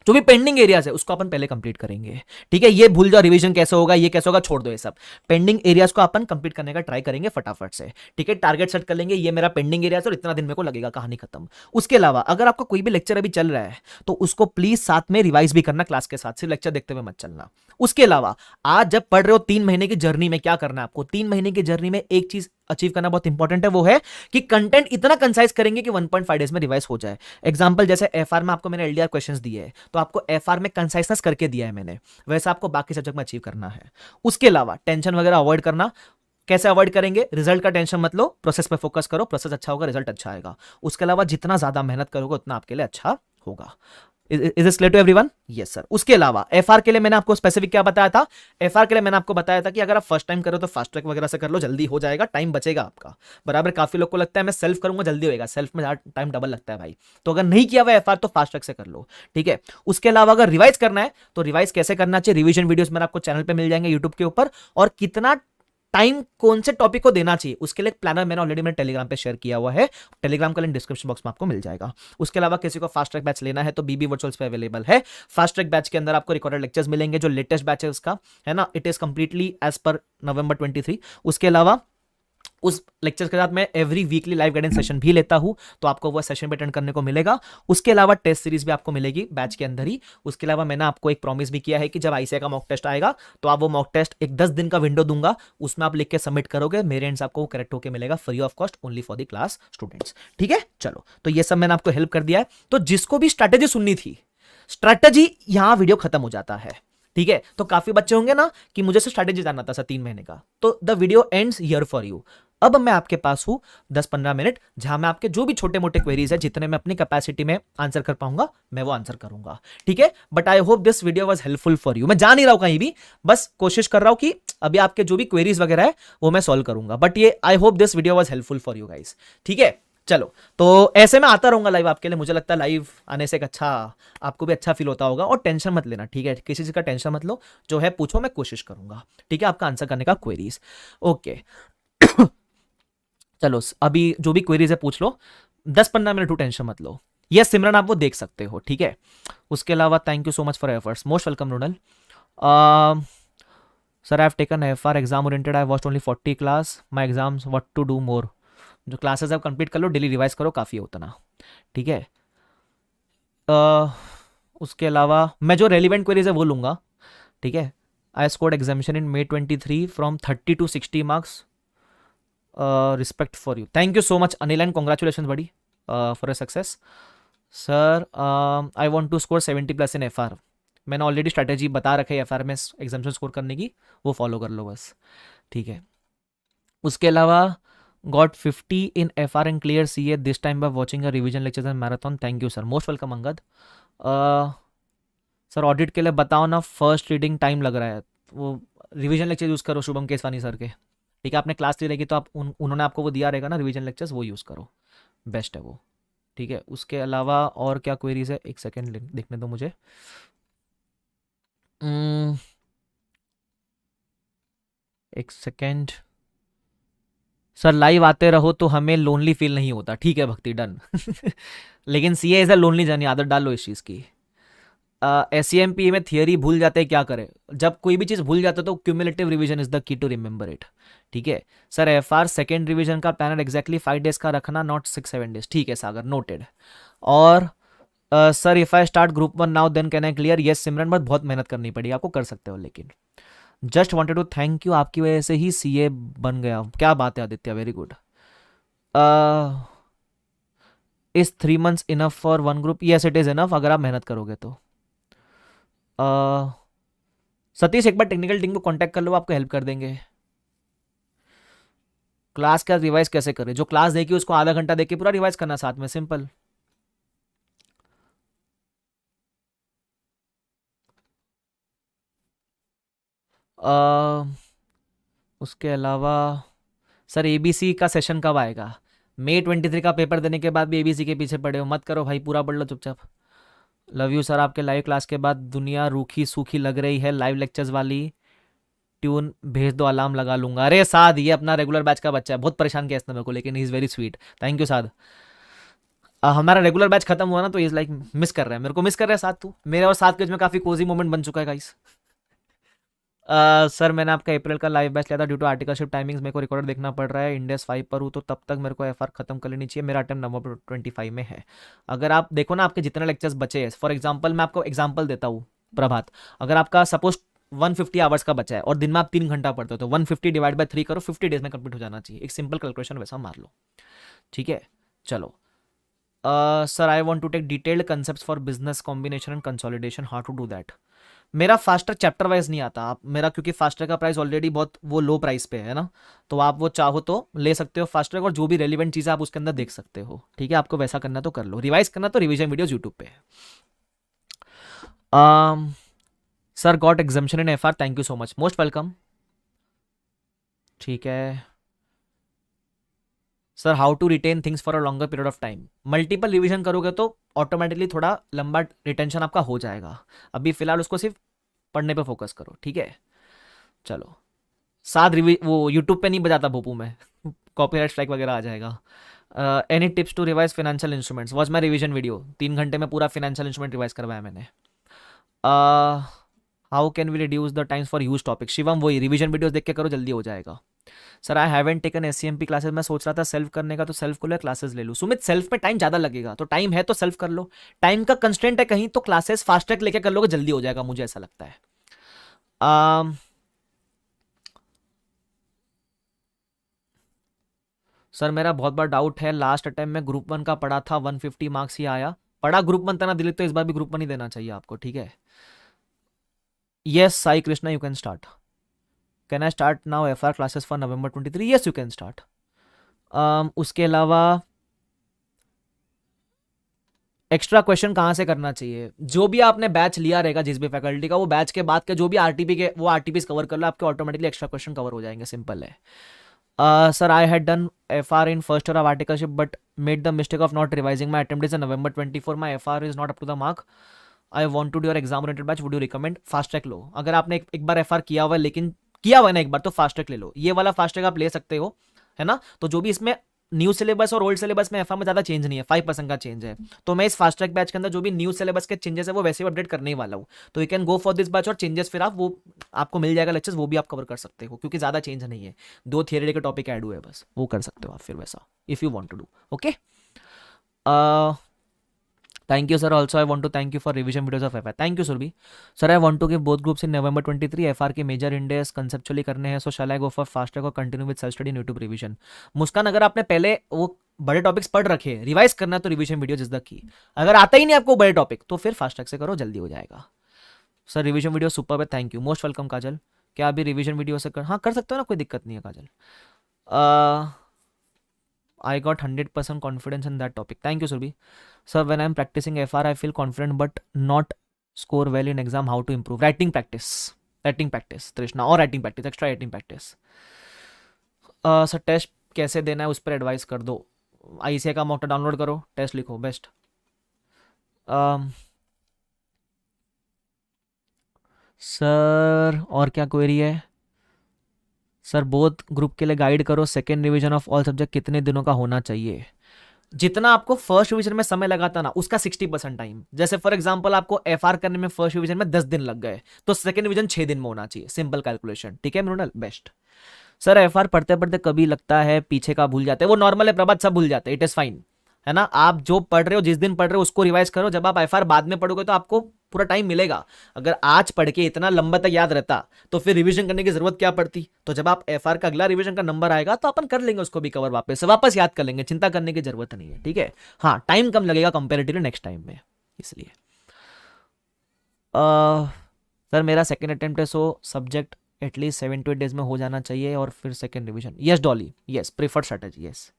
जो भी पेंडिंग एरियाज है उसको अपन पहले कंप्लीट करेंगे। ठीक है, ये भूल जाओ रिवीजन कैसे होगा, ये कैसे होगा, छोड़ दो ये सब। पेंडिंग एरियाज को अपन कंप्लीट करने का ट्राई करेंगे फटाफट से। ठीक है, टारगेट सेट कर लेंगे, ये मेरा पेंडिंग एरियाज और इतना दिन मेरे को लगेगा, कहानी खत्म। उसके अलावा अगर आपका कोई भी लेक्चर अभी चल रहा है तो उसको प्लीज साथ में रिवाइज भी करना क्लास के साथ, सिर्फ लेक्चर देखते हुए मत चलना। उसके अलावा आज जब पढ़ रहे हो 3 महीने की जर्नी में क्या करना है आपको, 3 महीने की जर्नी में एक चीज अचीव करना बहुत इंपॉर्टेंट है, वो है कि कंटेंट इतना कंसाइज करेंगे कि 1.5 डेज में रिवाइज हो जाए। एग्जांपल जैसे एफआर में आपको मैंने एलडीआर क्वेश्चंस दिए हैं, तो आपको एफआर में कंसाइजनेस करके दिया है मैंने, वैसा आपको बाकी सब्जेक्ट में अचीव करना है। उसके अलावा टेंशन वगैरह अवॉइड करना। कैसे अवॉइड करेंगे, रिजल्ट का टेंशन मत लो, प्रोसेस पे फोकस करो, प्रोसेस अच्छा होगा रिजल्ट अच्छा आएगा। उसके अलावा जितना ज्यादा मेहनत करोगे उतना आपके लिए अच्छा होगा। Is this clear to everyone? Yes sir. उसके अलावा एफआर के लिए मैंने आपको स्पेसिफिक क्या बताया था, एफआर के लिए मैंने आपको बताया था कि अगर आप फर्स्ट टाइम करो तो फास्ट ट्रैक वगैरह से कर लो, जल्दी हो जाएगा, टाइम बचेगा आपका। बराबर, काफी लोग को लगता है मैं सेल्फ करूंगा जल्दी होएगा, सेल्फ में टाइम डबल लगता है भाई। तो अगर नहीं किया हुआ एफआर तो फास्ट ट्रैक से कर लो। ठीक है, उसके अलावा अगर रिवाइज करना है तो रिवाइज कैसे करना चाहिए, रिवीजन वीडियोस मेरे आपको चैनल पे मिल जाएंगे यूट्यूब के ऊपर, और कितना टाइम कौन से टॉपिक को देना चाहिए उसके लिए प्लानर मैंने ऑलरेडी मेरे टेलीग्राम पे शेयर किया हुआ है, टेलीग्राम का लिंक डिस्क्रिप्शन बॉक्स में आपको मिल जाएगा। उसके अलावा किसी को फास्ट ट्रैक बैच लेना है तो बीबी वर्चुअल्स पे अवेलेबल है। फास्ट ट्रैक बैच के अंदर आपको रिकॉर्डेड लेक्चर्स मिलेंगे, जो लेटेस्ट बैच है उसका, है ना, it is completely as per नवंबर 23। उसके अलावा उस लेक्चर के साथ मैं every weekly live guidance session भी लेता हूं, तो आपको वो सेशन भी अटेंड करने को मिलेगा। उसके अलावा टेस्ट सीरीज भी आपको मिलेगी बैच के अंदर ही। उसके अलावा मैंने आपको एक प्रॉमिस भी किया है कि जब आईसीआई का मॉक टेस्ट आएगा तो आप वो मॉक टेस्ट एक 10 दिन का विंडो दूंगा, उसमें आप लिख के सबमिट करोगे, मेरे एंड से आपको करेक्ट होकर मिलेगा free of cost, only for the class students. ठीक है, चलो, तो ये सब मैंने आपको हेल्प कर दिया है। तो जिसको भी स्ट्रैटेजी सुननी थी, स्ट्रैटेजी यहां वीडियो खत्म हो जाता है। ठीक है, तो काफी बच्चे होंगे ना कि मुझे से स्ट्रैटेजी जानना था सर 3 महीने का, तो the video ends here for you. अब मैं आपके पास हूं 10-15 मिनट, जहां मैं आपके जो भी छोटे मोटे क्वेरीज है, जितने मैं अपनी कैपेसिटी में आंसर कर पाऊंगा मैं वो आंसर करूंगा। ठीक है, but I hope this video was helpful for you. मैं जा नहीं रहा हूं कहीं भी, बस कोशिश कर रहा हूं कि अभी आपके जो भी क्वेरीज वगैरह है वो मैं सॉल्व करूंगा, बट ये I hope this video was helpful for you guys. ठीक है, चलो, तो ऐसे में आता रहूंगा लाइव आपके लिए। मुझे लगता है लाइव आने से एक अच्छा, आपको भी अच्छा फील होता होगा। और टेंशन मत लेना, ठीक है, किसी चीज का टेंशन मत लो, जो है पूछो, मैं कोशिश करूंगा, ठीक है, आपका आंसर करने का क्वेरीज। ओके चलो, अभी जो भी क्वेरीज है पूछ लो, 10-15 मिनट हो, टेंशन मत लो। यस सिमरन, आप वो देख सकते हो। ठीक है, उसके अलावा thank you so much for efforts, most welcome Ronal. Sir I have taken FR exam oriented, I watched only 40 class my exams, what to do more. जो क्लासेस आप कंप्लीट कर लो, डेली रिवाइज करो, काफ़ी है उतना। ठीक है, उसके अलावा मैं जो रेलिवेंट क्वेरीज है वो लूँगा। ठीक है, I scored examination in May 23 from 30 to 60 marks, respect for you, thank you so much Anil and congratulation बड़ी for a success. Sir I want to score 70+ in FR, मैंने ऑलरेडी स्ट्रैटेजी बता रखी है एफआर में एग्जामिशन स्कोर करने की, वो follow कर लो बस। ठीक है, उसके अलावा got 50 in FR and clear CA this time by watching a revision lectures and marathon, thank you sir, most welcome Angad. Sir audit के लिए बताओ ना, फर्स्ट रीडिंग टाइम लग रहा है, वो रिवीजन लेक्चर यूज़ करो शुभम केसवानी सर के। ठीक है, आपने क्लास ली रहेगी तो आप उन्होंने आपको वो दिया रहेगा ना रिवीजन लेक्चर्स, वो यूज़ करो, बेस्ट है वो। ठीक है, उसके अलावा और क्या क्वेरीज है, एक सेकेंड देखने दो मुझे। एक सेकेंड सर, लाइव आते रहो तो हमें लोनली फील नहीं होता। ठीक है भक्ति, डन लेकिन CA is a lonely journey, आदत डालो इस चीज़ की। एससीएमपी में थियरी भूल जाते हैं, क्या करें, जब कोई भी चीज़ भूल जाते तो cumulative revision is the key to remember it. ठीक है सर, एफआर सेकेंड रिवीजन का पैनल एग्जैक्टली 5 डेज का रखना, नॉट 6-7 डेज। ठीक है सागर, नोटेड। और sir if I start group 1 now then can I clear, yes Simran, but बहुत मेहनत करनी पड़ी आपको, कर सकते हो। लेकिन just wanted to thank you, आपकी वजह से ही सीए बन गया, क्या बात है Aditya, very good. Is 3 months enough for 1 group, yes it is enough अगर आप मेहनत करोगे तो। सतीश एक बार टेक्निकल टीम को कांटेक्ट कर लो, आपको हेल्प कर देंगे। क्लास का रिवाइज कैसे करें, जो क्लास देखी उसको आधा घंटा देके पूरा रिवाइज करना साथ में, सिंपल। अ, उसके अलावा सर एबीसी का सेशन कब आएगा? मई 23 का पेपर देने के बाद भी एबीसी के पीछे पड़े हो, मत करो भाई, पूरा पढ़ लो चुपचाप। लव यू सर, आपके लाइव क्लास के बाद दुनिया रूखी सूखी लग रही है, लाइव लेक्चर्स वाली ट्यून भेज दो, अलार्म लगा लूंगा। अरे साद, ये अपना रेगुलर बैच का बच्चा है, बहुत परेशान किया इसने मेरे को, लेकिन he is very sweet, thank you Saad. हमारा रेगुलर बैच खत्म हुआ ना, तो इज लाइक मिस कर रहा है मेरे को, मिस कर रहा है साथ, तू मेरे और साथ के बीच में काफी कोजी मोमेंट बन चुका है गाइस। सर मैंने आपका अप्रैल का लाइव बैच लिया था, ड्यू टू आर्टिकलशिप टाइमिंग्स मेरे को रिकॉर्ड देखना पड़ रहा है, इंडेस 5 पर हूँ, तो तब तक मेरे को एफआर खत्म कर लेनी चाहिए, मेरा अटेम्प्ट नवंबर 25 में है। अगर आप देखो ना आपके जितने लेक्चर्स बचे हैं, फॉर एग्जाम्पल मैं आपको एग्जाम्पल देता हूँ प्रभात, अगर आपका सपोज 150 आवर्स का बचा है और दिन में आप 3 घंटा पढ़ते हो, तो 150 डिवाइड बाय 3 करो, 50 डेज में कंप्लीट हो जाना चाहिए, एक सिंपल कैलकुलेशन वैसा मार लो, ठीक है। चलो sir I want to take detailed concept for business combination and consolidation, how to do that? मेरा फास्टर चैप्टर वाइज नहीं आता आप मेरा, क्योंकि फास्टर का प्राइस ऑलरेडी बहुत वो लो प्राइस पे है ना, तो आप वो चाहो तो ले सकते हो फास्टर का, और जो भी रेलिवेंट चीज़ आप उसके अंदर देख सकते हो, ठीक है। आपको वैसा करना तो कर लो, रिवाइज करना तो रिवीजन वीडियोस यूट्यूब पे है। Sir got exemption in FR, thank you so much, most welcome, ठीक है। Sir how to retain things for a longer period of time? Multiple revision करोगे तो ऑटोमेटिकली थोड़ा लंबा रिटेंशन आपका हो जाएगा, अभी फिलहाल उसको सिर्फ पढ़ने पे फोकस करो, ठीक है। चलो साथ वो यूट्यूब पे नहीं बजाता भोपू में कॉपीराइट स्ट्राइक वगैरह आ जाएगा। Any tips to revise financial instruments? Watch my revision video, 3 घंटे में पूरा फाइनेंशियल इंस्ट्रूमेंट रिवाइज करवाया मैंने। How can we reduce the times for use topic? Shivam वही रिवीजन वीडियोस देख के करो, जल्दी हो जाएगा। Sir I haven't taken SCMP classes, मैं सोच रहा था सेल्फ करने का, तो सेल्फ को ले क्लासेस ले लूँ। सुमित सेल्फ में टाइम ज़्यादा लगेगा, तो टाइम है तो सेल्फ कर लो, टाइम का कंस्टेंट है कहीं तो क्लासेस फास्ट ट्रैक लेके कर लोगे, जल्दी हो जाएगा, मुझे ऐसा लगता है। सर मेरा बहुत बड़ा डाउट है, लास्ट अटेम्प्ट में ग्रुप 1 का पढ़ा था, 150 मार्क्स ही आया, पढ़ा ग्रुप 1 था ना दिलीप, तो इस बार भी ग्रुप 1 ही देना चाहिए आपको, ठीक है। Yes Sai Krishna, you can start. Can I start now FR classes for November 23? Yes you can start. उसके अलावा एक्स्ट्रा क्वेश्चन कहाँ से करना चाहिए? जो भी आपने बैच लिया रहेगा जिस भी फैकल्टी का, वो बैच के बाद के जो भी आरटीपी के वो आरटीपीस कवर कर लो, आपके ऑटोमेटिकली एक्स्ट्रा क्वेश्चन कवर हो जाएंगे, सिंपल है। Sir I had done FR in first year of articleship but made the mistake of not revising, my attempt is November 24, my FR is not up to the mark, I want to do your exam oriented batch, would you recommend? Fast track लो, अगर आपने एक बार FR किया हुआ है, लेकिन किया हुआ है ना एक बार, तो फास्ट ट्रैक ले लो, ये वाला फास्ट ट्रैक आप ले सकते हो, है ना। तो जो भी इसमें न्यू सिलेबस और ओल्ड सिलेबस में एफआर में ज्यादा चेंज नहीं है, 5% का चेंज है, तो मैं इस फास्ट ट्रैक बैच के अंदर जो भी न्यू सिलेबस के चेंजेस है वो वैसे ही अपडेट करने ही वाला हूँ, तो you can go for this batch, और चेंजेस फिर आप वो आपको मिल जाएगा लेक्चर्स, वो भी आप कवर कर सकते हो, क्योंकि ज्यादा चेंज नहीं है, 2 थियरी के टॉपिक ऐड हुए बस, वो कर सकते हो आप फिर वैसा, if you want to do, okay. Thank you, sir. Also, I want to thank you for revision videos of FR. Thank you, Surbi. Sir, I want to give both groups in November 23 FR के major index conceptually करने हैं. So, shall I go for fast track or continue with self study and YouTube revision? मुस्कान, अगर आपने पहले वो बड़े topics पढ़ रखे, रिवाइज करना तो रिवीजन वीडियो इज द की। अगर आता ही नहीं आपको बड़े टॉपिक, तो फिर फास्ट ट्रैक से करो, जल्दी हो जाएगा। सर रिवीजन वीडियो सुपर है, थैंक यू, मोस्ट वेलकम काजल। क्या अभी रिवीजन वीडियो से कर, हाँ कर सकते हो ना, कोई दिक्कत नहीं है काजल। I got 100% confidence in that topic. Thank you, Surbi. Sir, when I'm practicing FR, I feel confident but not score well in exam. How to improve? Writing practice. Writing practice, Trishna. और writing practice, extra writing practice. Sir test कैसे देना है उस पर advice कर दो। ICA का mock download करो, टेस्ट लिखो, बेस्ट। सर और क्या क्वेरी है? सर बोथ ग्रुप के लिए गाइड करो, second revision of all subject कितने दिनों का होना चाहिए? जितना आपको फर्स्ट रिवीजन में समय लगा था ना, उसका 60% टाइम। जैसे फॉर एग्जांपल आपको एफआर करने में फर्स्ट रिवीजन में 10 दिन लग गए, तो सेकंड रिवीजन 6 दिन में होना चाहिए, सिंपल कैलकुलेशन, ठीक है मृणाल, बेस्ट। सर एफआर पढ़ते पढ़ते कभी लगता है पीछे का भूल जाते हैं, वो नॉर्मल है प्रभात, सब भूल जाते हैं, इट इज फाइन, है ना। आप जो पढ़ रहे हो, जिस दिन पढ़ रहे हो उसको रिवाइज करो, जब आप एफआर बाद में पढ़ोगे तो आपको पूरा टाइम मिलेगा। अगर आज पढ़ के इतना लंबा तक याद रहता तो फिर रिवीजन करने की जरूरत क्या पड़ती। तो जब आप एफआर का अगला रिवीजन का नंबर आएगा तो अपन कर लेंगे उसको भी कवर, वापस याद कर लेंगे, चिंता करने की जरूरत नहीं है, ठीक है। हाँ टाइम कम लगेगा कंपेरेटिवली नेक्स्ट टाइम में, इसलिए। सर मेरा सेकेंड अटेम्प्ट है, so subject at least 7 to 8 days में हो जाना चाहिए और फिर second revision. Yes Dolly, yes preferred strategy, yes.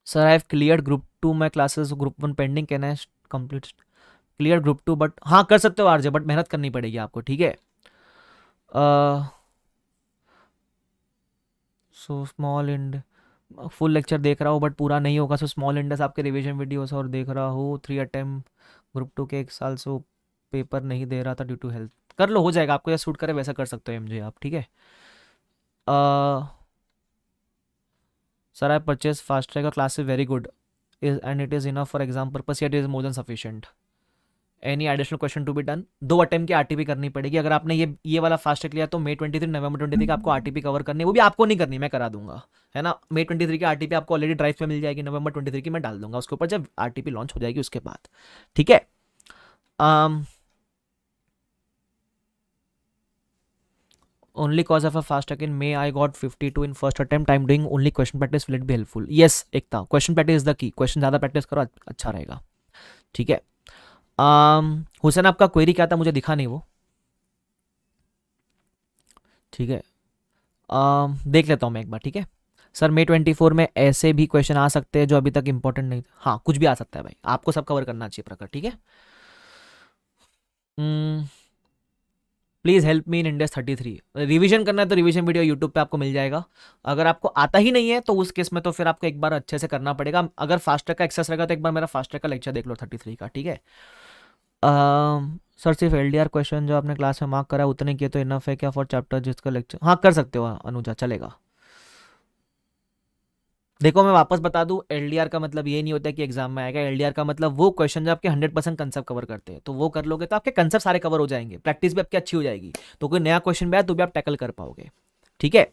Sir I have cleared group 2 my classes, group 1 pending, can I complete clear group 2? But हाँ कर सकते हो आरजे, बट मेहनत करनी पड़ेगी आपको, ठीक है। So small and full lecture देख रहा हूँ बट पूरा नहीं होगा, सो स्मॉल इंडस आपके रिवीजन वीडियोस और देख रहा हूँ 3 अटेम्प्ट ग्रुप 2 के 1 साल से वो पेपर नहीं दे रहा था ड्यू टू हेल्थ। कर लो, हो जाएगा, आपको जैसा सूट करे वैसा कर सकते हो एमजे आप, ठीक है। Sir I purchase fast track class is very good and it is enough for exam purpose, it is more than sufficient. Any additional question to be done, 2 attempt की आरटीपी करनी पड़ेगी। अगर आपने ये वाला फास्ट ट्रैक लिया तो May 23 November 23 का आपको आरटीपी कवर करनी है, वो भी आपको नहीं करनी, मैं करा दूंगा, है ना। May 23 की आरटीपी आपको ऑलरेडी ड्राइव पे मिल जाएगी, November 23 की मैं डाल दूंगा उसके ऊपर जब आरटीपी लॉन्च हो जाएगी उसके बाद, ठीक है। Only cause of a fast track in may I got 52 in first attempt, I am doing only question practice, will it be helpful? Yes Ekta, question practice is the की, question ज़्यादा practice करो अच्छा रहेगा, ठीक है। हुसैन आपका query क्या था, मुझे दिखा नहीं वो, ठीक है। देख लेता हूँ मैं एक बार, ठीक है। सर May 24 में ऐसे भी क्वेश्चन आ सकते हैं जो अभी तक इंपॉर्टेंट नहीं, हाँ कुछ भी आ सकता है भाई, आपको सब कवर करना चाहिए प्रकार, ठीक है। Please help me in index 33, revision करना है तो रिवीजन वीडियो यूट्यूब पे आपको मिल जाएगा। अगर आपको आता ही नहीं है तो उस केस में तो फिर आपको एक बार अच्छे से करना पड़ेगा। अगर फास्ट ट्रैक का एक्सेस रहेगा तो एक बार मेरा फास्ट ट्रैक का लेक्चर देख लो 33 का, ठीक है। सर सिर्फ एलडीआर क्वेश्चन जो आपने क्लास में मार्क करा है उतने किए तो इनफ है क्या फॉर चैप्टर जिसका लेक्चर? हाँ कर सकते हो अनुजा, चलेगा। देखो मैं वापस बता दूं, एलडीआर का मतलब ये नहीं होता कि एग्जाम में आएगा, एलडीआर का मतलब वो क्वेश्चन जो आपके 100% कंसेप्ट कवर करते हैं, तो वो कर लोगे तो आपके कंसेप्ट सारे कवर हो जाएंगे, प्रैक्टिस भी आपकी अच्छी हो जाएगी, तो कोई नया क्वेश्चन भी आए तो भी आप टैकल कर पाओगे, ठीक है।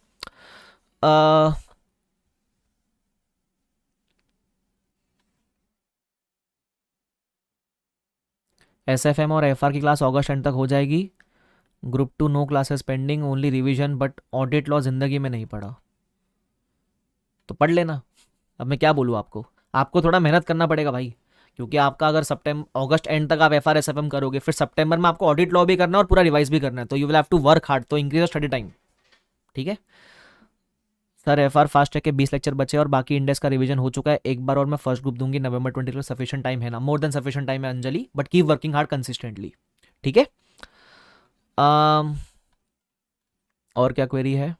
एसएफएम और एफआर की क्लास अगस्त एंड तक हो जाएगी। Group 2 no classes pending, only revision, but audit law जिंदगी में नहीं पढ़ा तो पढ़ लेना। अब मैं क्या बोलूँ आपको, आपको थोड़ा मेहनत करना पड़ेगा भाई, क्योंकि आपका अगर सितंबर अगस्त एंड तक आप एफआर एसएफएम करोगे, फिर सितंबर में आपको ऑडिट लॉ भी करना है और पूरा रिवाइज भी करना है, तो you will have to work hard, तो इंक्रीज स्टडी टाइम, ठीक है। सर एफआर फास्ट ट्रैक के 20 लेक्चर बचे और बाकी इंडेक्स का रिवीजन हो चुका है, एक बार और मैं फर्स्ट ग्रुप दूंगी November 20 को, सफिशिएंट टाइम है ना? मोर देन सफिशिएंट टाइम है Anjali, but keep working hard consistently, ठीक है। और क्या क्वेरी है?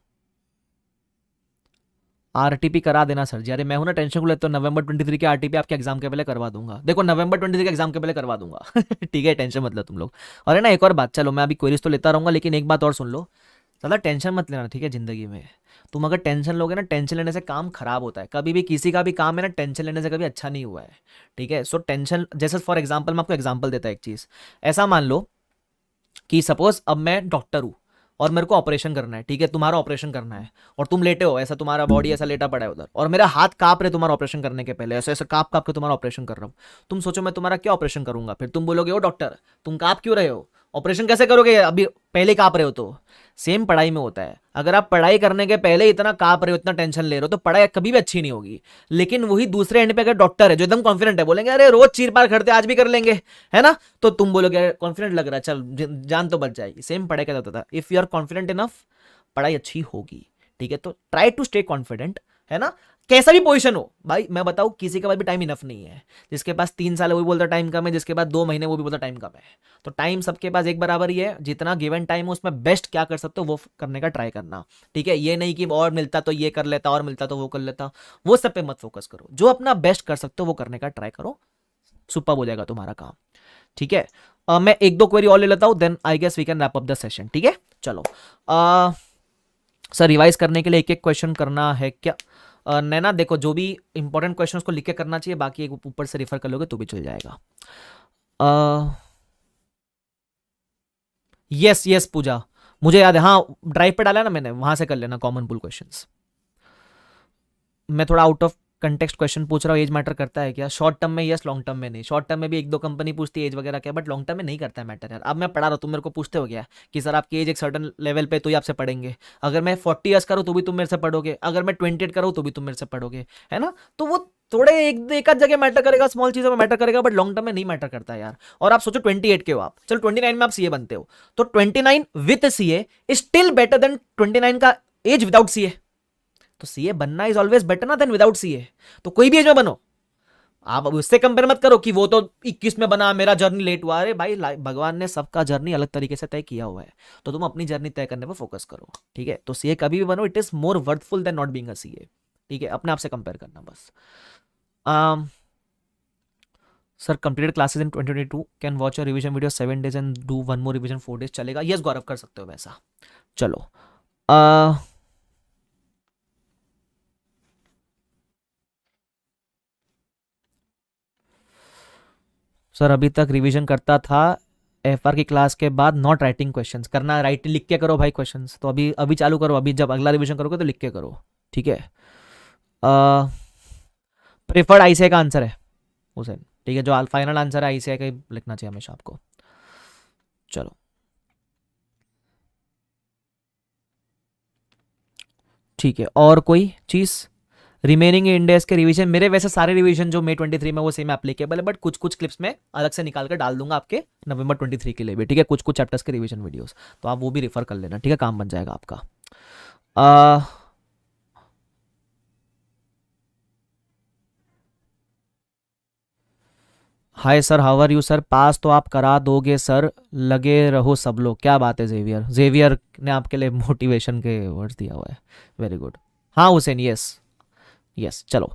आरटीपी करा देना सर जी, अरे मैं हूं ना, टेंशन को लेते हो, November 23 के आरटीपी आपके एग्जाम के पहले करवा दूंगा, देखो November 23 के एग्जाम के पहले करवा दूंगा ठीक है, टेंशन मत लो तुम लोग। और है ना एक और बात, चलो मैं अभी क्वेरीज तो लेता रहूंगा लेकिन एक बात और सुन लो, ज़्यादा टेंशन मत लेना, ठीक है। जिंदगी में तुम अगर टेंशन लोगे ना, टेंशन लेने से काम खराब होता है, कभी भी किसी का भी काम है ना, टेंशन लेने से कभी अच्छा नहीं हुआ है, ठीक है। सो टेंशन, जैसे फॉर एग्जाम्पल मैं आपको एग्जाम्पल देता एक चीज़, ऐसा मान लो कि सपोज अब मैं डॉक्टर हूँ और मेरे को ऑपरेशन करना है, ठीक है, तुम्हारा ऑपरेशन करना है और तुम लेटे हो, ऐसा तुम्हारा बॉडी ऐसा लेटा पड़ा है उधर, और मेरा हाथ कांप रहे तुम्हारा ऑपरेशन करने के पहले, ऐसे ऐसे कांप कांप के तुम्हारा ऑपरेशन कर रहा हूँ। तुम सोचो मैं तुम्हारा क्या ऑपरेशन करूंगा, फिर तुम बोलोगे ओ डॉक्टर तुम कांप क्यों रहे हो, ऑपरेशन कैसे करोगे, अभी पहले कांप रहे हो। तो सेम पढ़ाई में होता है, अगर आप पढ़ाई करने के पहले इतना कांप रहे हो, इतना टेंशन ले रहे हो, तो पढ़ाई कभी भी अच्छी नहीं होगी। लेकिन वही दूसरे एंड पे अगर डॉक्टर है जो एकदम कॉन्फिडेंट है, बोलेंगे अरे रोज चीर पार करते आज भी कर लेंगे, है ना, तो तुम बोलोगे कॉन्फिडेंट लग रहा है, चल जान तो बच जाएगी। सेम पढ़ाई का होता था, if you are confident enough पढ़ाई अच्छी होगी, ठीक है। तो ट्राई टू स्टे कॉन्फिडेंट, है ना, कैसा भी पोजीशन हो भाई। मैं बताऊं किसी के पास भी टाइम इनफ नहीं है, जिसके पास 3 साल है वो भी बोलता टाइम कम है, जिसके पास 2 महीने वो भी बोलता टाइम कम है। तो टाइम सबके पास एक बराबर ही है, जितना गिवन टाइम है उसमें बेस्ट क्या कर सकते हो वो करने का ट्राई करना, ठीक है। ये नहीं कि और मिलता तो ये कर लेता और मिलता तो वो कर लेता, वो सब पे मत फोकस करो, जो अपना बेस्ट कर सकते हो वो करने का ट्राई करो, सुपर हो जाएगा तुम्हारा काम, ठीक है। मैं एक दो क्वेरी और ले लेता हूं, then I guess we can wrap up the session, ठीक है। चलो सर रिवाइज करने के लिए एक एक क्वेश्चन करना है क्या? नैना देखो जो भी इंपॉर्टेंट क्वेश्चन को लिख के करना चाहिए, बाकी एक ऊपर से रिफर कर लोगे तो भी चल जाएगा। यस यस पूजा मुझे याद है, हाँ ड्राइव पे डाला ना मैंने, वहां से कर लेना कॉमन पुल क्वेश्चंस। मैं थोड़ा आउट ऑफ कंटेक्स्ट क्वेश्चन पूछ रहा हूँ, एज मैटर करता है क्या? शॉर्ट टर्म में यस, लॉन्ग टर्म में नहीं। शॉर्ट टर्म में भी एक दो कंपनी पूछती है एज वगैरह क्या, बट लॉन्ग टर्म में नहीं करता है मैटर यार। अब मैं पढ़ा रहा हूँ, तुम मेरे को पूछते हो क्या कि सर आपकी एज एक सर्टन लेवल पे तो ही आपसे पढ़ेंगे, अगर मैं 40 ईयर्स करूँ तो भी तुम मेरे से पढ़ोगे, अगर मैं 28 करूँ तो भी तुम मेरे से पढ़ोगे, है ना। तो वो थोड़े एक आध जगह मैटर करेगा, स्मॉल चीजों में मैटर करेगा, बट लॉन्ग टर्म में नहीं मैटर करता यार। और आप सोचो 28 के हो आप, चलो 29 में आप सीए बनते हो, तो 29 with CA is still better than 29 का एज विदाउट सीए। तो सीए बनना इज ऑलवेज बेटर ना देन विदाउट सीए, तो कोई भी एज में बनो। आप अब उससे कंपेयर मत करो कि वो तो 21 में बना, मेरा जर्नी लेट हुआ। अरे भाई भगवान ने सबका जर्नी अलग तरीके से तय किया हुआ है, तो तुम अपनी जर्नी तय करने पर फोकस करो, ठीक है। तो सीए कभी भी बनो, it is more worthful than not being a CA, ठीक है। अपने आप से कंपेयर करना बस। Sir completed classes in 2022, can watch a revision video 7 days and do one more revision 4 days, चलेगा? यस गौरव, कर सकते हो वैसा। चलो सर अभी तक रिवीजन करता था, एफआर की क्लास के बाद नॉट राइटिंग क्वेश्चंस करना, राइट लिख के करो भाई क्वेश्चंस, तो अभी अभी चालू करो, अभी जब अगला रिवीजन करोगे तो लिख के करो, ठीक है। प्रेफर्ड आईसीआई का आंसर है हुसैन, ठीक है। जो फाइनल आंसर है आईसीआई का ही लिखना चाहिए हमेशा आपको। चलो ठीक है, और कोई चीज़ रिमेनिंग इंडेक्स के रिवीजन, मेरे वैसे सारे रिवीजन जो मई 23 में वो सेम एप्लीकेबल है, बट कुछ कुछ क्लिप्स में अलग से निकाल कर डाल दूंगा आपके नवंबर 23 के लिए भी, ठीक है। कुछ कुछ चैप्टर्स के रिवीजन वीडियोस, तो आप वो भी रेफर कर लेना, ठीक है, काम बन जाएगा आपका। Hi sir, how are you sir, pass तो आप करा दोगे सर, लगे रहो सब लोग। क्या बात है जेवियर, जेवियर ने आपके लिए मोटिवेशन के वर्ड्स दिया हुआ है, वेरी गुड। हाँ हुसैन, यस यस, चलो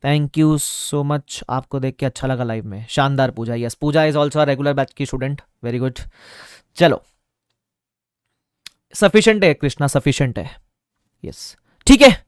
थैंक यू सो मच, आपको देख के अच्छा लगा लाइव में, शानदार। Pooja, yes Pooja is also regular batch की स्टूडेंट, वेरी गुड। चलो सफिशिएंट है कृष्णा, सफिशिएंट है, यस ठीक है।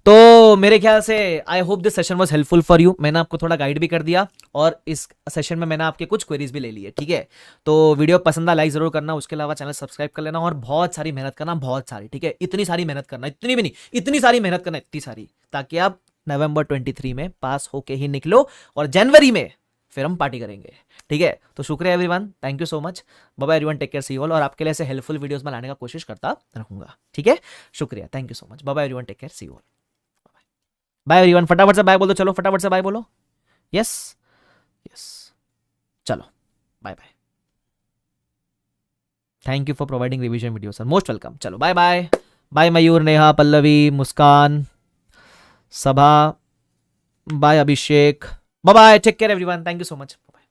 तो मेरे ख्याल से I hope this session was helpful for you, मैंने आपको थोड़ा गाइड भी कर दिया, और इस सेशन में मैंने आपके कुछ क्वेरीज भी ले लिए, ठीक है। तो वीडियो पसंद आ लाइक जरूर करना, उसके अलावा चैनल सब्सक्राइब कर लेना, और बहुत सारी मेहनत करना, बहुत सारी, ठीक है। इतनी सारी मेहनत करना, इतनी भी नहीं, इतनी सारी मेहनत करना, इतनी सारी, ताकि आप नवंबर 23 में पास होके ही निकलो, और जनवरी में फिर हम पार्टी करेंगे, ठीक है। तो शुक्रिया everyone, thank you so much, bye bye everyone, take care, see you all. और आपके लिए ऐसे हेल्पफुल वीडियोस में लाने का कोशिश करता रहूंगा, ठीक है। शुक्रिया, thank you so much, bye bye everyone, take care, see you all. Bye everyone, फटाफट से बाय बोलो, चलो फटाफट से बाय बोलो, यस यस, चलो bye bye, thank you for providing revision video sir, most welcome. चलो bye bye, bye Mayur, Neha, Pallavi, Muskan, Sabha, bye Abhishek, bye bye, take care everyone, thank you so much.